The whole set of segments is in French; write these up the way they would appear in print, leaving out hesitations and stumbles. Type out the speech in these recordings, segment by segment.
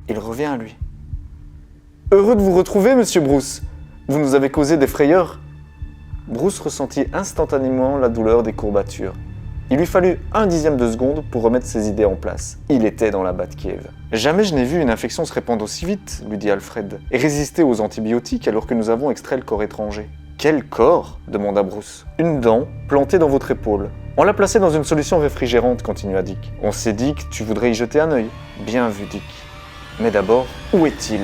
Il revient à lui. « Heureux de vous retrouver, monsieur Bruce. Vous nous avez causé des frayeurs. » Bruce ressentit instantanément la douleur des courbatures. Il lui fallut 1/10 de seconde pour remettre ses idées en place. Il était dans la Batcave. « Jamais je n'ai vu une infection se répandre aussi vite, » lui dit Alfred, « et résister aux antibiotiques alors que nous avons extrait le corps étranger. »« Quel corps ?» demanda Bruce. « Une dent plantée dans votre épaule. On l'a placée dans une solution réfrigérante, continua Dick. On s'est dit que tu voudrais y jeter un œil. Bien vu, Dick. Mais d'abord, où est-il ? »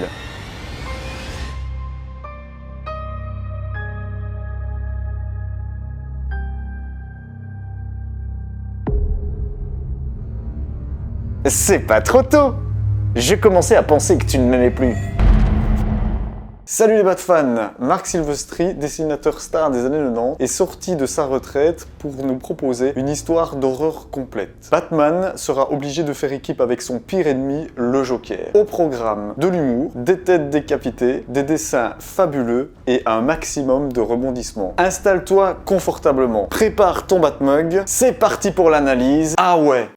C'est pas trop tôt! J'ai commencé à penser que tu ne m'aimais plus. Salut les Batfans! Marc Silvestri, dessinateur star des années 90, est sorti de sa retraite pour nous proposer une histoire d'horreur complète. Batman sera obligé de faire équipe avec son pire ennemi, le Joker. Au programme, de l'humour, des têtes décapitées, des dessins fabuleux et un maximum de rebondissements. Installe-toi confortablement, prépare ton Batmug, c'est parti pour l'analyse. Ah ouais!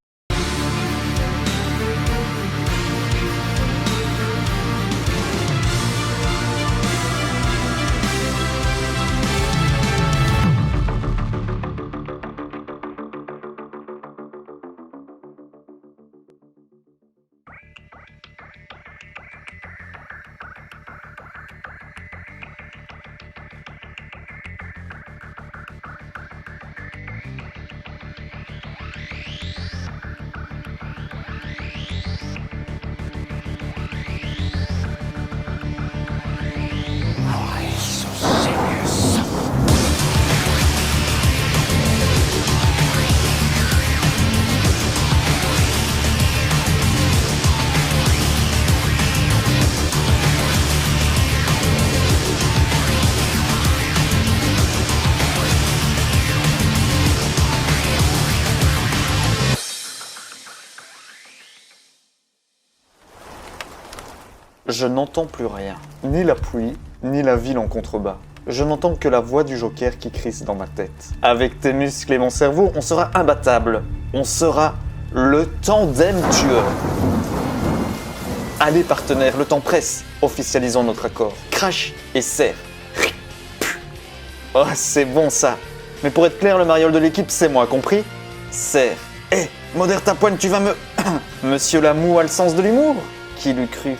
Je n'entends plus rien. Ni la pluie, ni la ville en contrebas. Je n'entends que la voix du Joker qui crisse dans ma tête. Avec tes muscles et mon cerveau, on sera imbattable. On sera le tandem tueur. Allez partenaire, le temps presse. Officialisons notre accord. Crash et serre. Oh, c'est bon ça. Mais pour être clair, le mariole de l'équipe, c'est moi, compris? Serre. Hé, modère ta poigne, tu vas me... Monsieur Lamou a le sens de l'humour? Qui l'eût cru?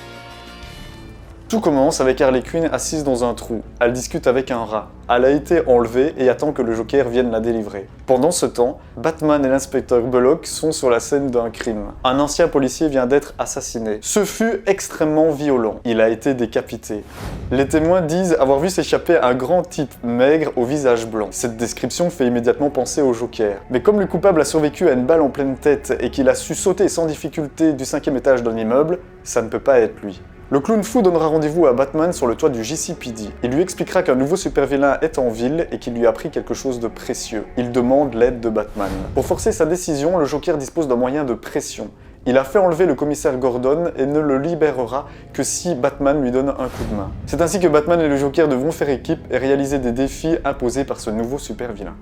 Tout commence avec Harley Quinn assise dans un trou. Elle discute avec un rat. Elle a été enlevée et attend que le Joker vienne la délivrer. Pendant ce temps, Batman et l'inspecteur Bullock sont sur la scène d'un crime. Un ancien policier vient d'être assassiné. Ce fut extrêmement violent. Il a été décapité. Les témoins disent avoir vu s'échapper un grand type maigre au visage blanc. Cette description fait immédiatement penser au Joker. Mais comme le coupable a survécu à une balle en pleine tête et qu'il a su sauter sans difficulté du 5e étage d'un immeuble, ça ne peut pas être lui. Le clown fou donnera rendez-vous à Batman sur le toit du JCPD. Il lui expliquera qu'un nouveau super-vilain est en ville et qu'il lui a appris quelque chose de précieux. Il demande l'aide de Batman. Pour forcer sa décision, le Joker dispose d'un moyen de pression. Il a fait enlever le commissaire Gordon et ne le libérera que si Batman lui donne un coup de main. C'est ainsi que Batman et le Joker devront faire équipe et réaliser des défis imposés par ce nouveau super-vilain.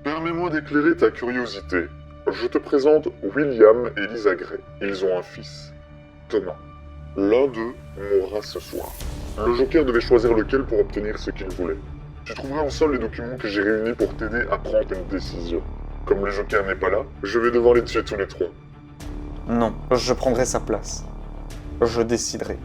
Permets-moi d'éclairer ta curiosité. Je te présente William et Lisa Gray. Ils ont un fils, Thomas. L'un d'eux mourra ce soir. Le Joker devait choisir lequel pour obtenir ce qu'il voulait. Tu trouveras en sol les documents que j'ai réunis pour t'aider à prendre une décision. Comme le Joker n'est pas là, je vais devoir les tuer tous les trois. Non, je prendrai sa place. Je déciderai.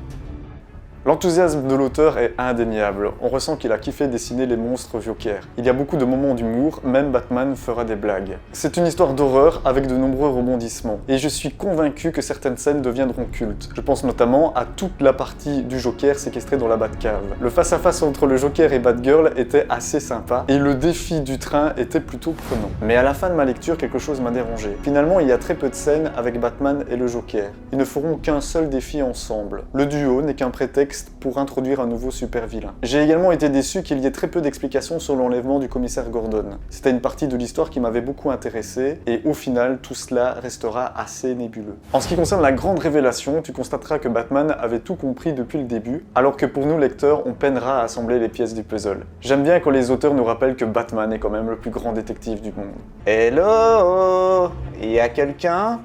L'enthousiasme de l'auteur est indéniable. On ressent qu'il a kiffé dessiner les monstres Joker. Il y a beaucoup de moments d'humour, même Batman fera des blagues. C'est une histoire d'horreur avec de nombreux rebondissements. Et je suis convaincu que certaines scènes deviendront cultes. Je pense notamment à toute la partie du Joker séquestré dans la Batcave. Le face-à-face entre le Joker et Batgirl était assez sympa, et le défi du train était plutôt prenant. Mais à la fin de ma lecture, quelque chose m'a dérangé. Finalement, il y a très peu de scènes avec Batman et le Joker. Ils ne feront qu'un seul défi ensemble. Le duo n'est qu'un prétexte pour introduire un nouveau super-vilain. J'ai également été déçu qu'il y ait très peu d'explications sur l'enlèvement du commissaire Gordon. C'était une partie de l'histoire qui m'avait beaucoup intéressé, et au final, tout cela restera assez nébuleux. En ce qui concerne la grande révélation, tu constateras que Batman avait tout compris depuis le début, alors que pour nous lecteurs, on peinera à assembler les pièces du puzzle. J'aime bien quand les auteurs nous rappellent que Batman est quand même le plus grand détective du monde. Hello! Y a quelqu'un?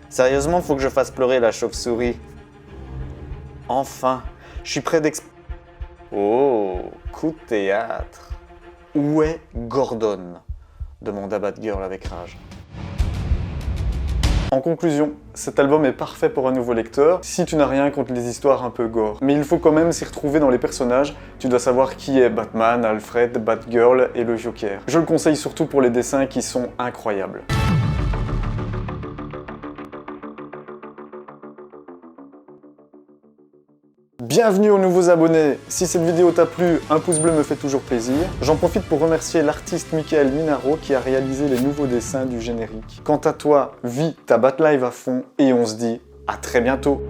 Sérieusement, faut que je fasse pleurer la chauve-souris. Enfin, je suis prêt Oh, coup de théâtre. Où est Gordon? Demanda Batgirl avec rage. En conclusion, cet album est parfait pour un nouveau lecteur si tu n'as rien contre les histoires un peu gore. Mais il faut quand même s'y retrouver dans les personnages, tu dois savoir qui est Batman, Alfred, Batgirl et le Joker. Je le conseille surtout pour les dessins qui sont incroyables. Bienvenue aux nouveaux abonnés. Si cette vidéo t'a plu, un pouce bleu me fait toujours plaisir. J'en profite pour remercier l'artiste Michael Minaro qui a réalisé les nouveaux dessins du générique. Quant à toi, vis ta Batlive à fond et on se dit à très bientôt.